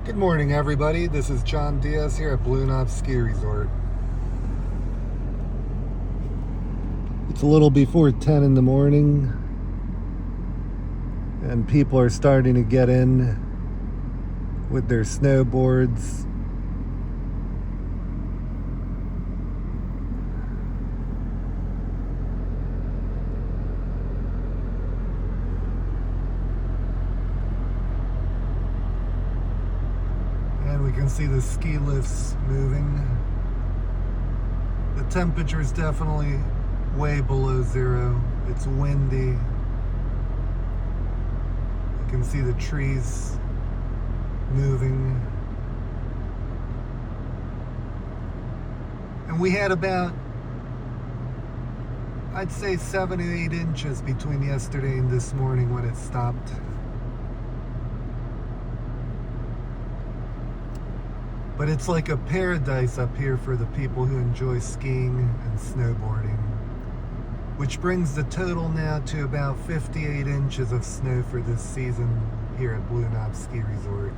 Good morning, everybody. This is John Diaz here at Blue Knob Ski Resort. It's a little before 10 in the morning, and people are starting to get in with their snowboards. And we can see the ski lifts moving. The temperature is definitely way below zero. It's windy. You can see the trees moving. And we had about, I'd say 7 to 8 inches between yesterday and this morning when it stopped. But it's like a paradise up here for the people who enjoy skiing and snowboarding, which brings the total now to about 58 inches of snow for this season here at Blue Knob Ski Resort.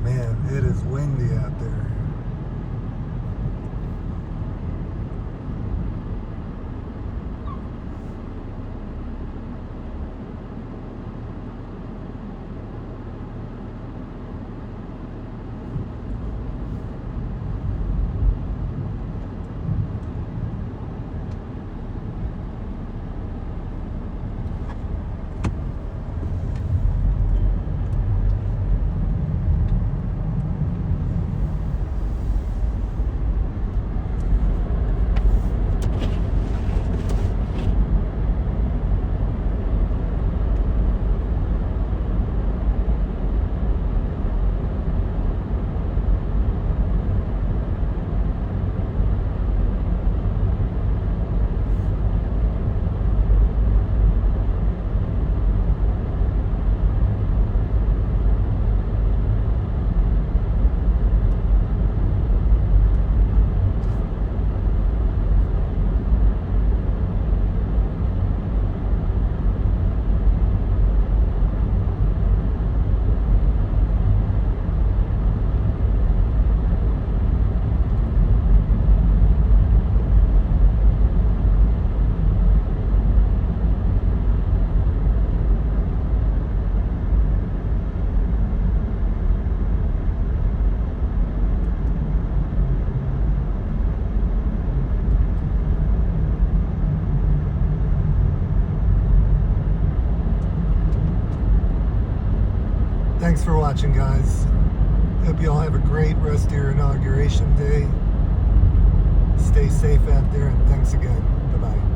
Man, it is windy out there. Thanks for watching, guys. Hope you all have a great rest of your inauguration day. Stay safe out there, and thanks again. Bye-bye.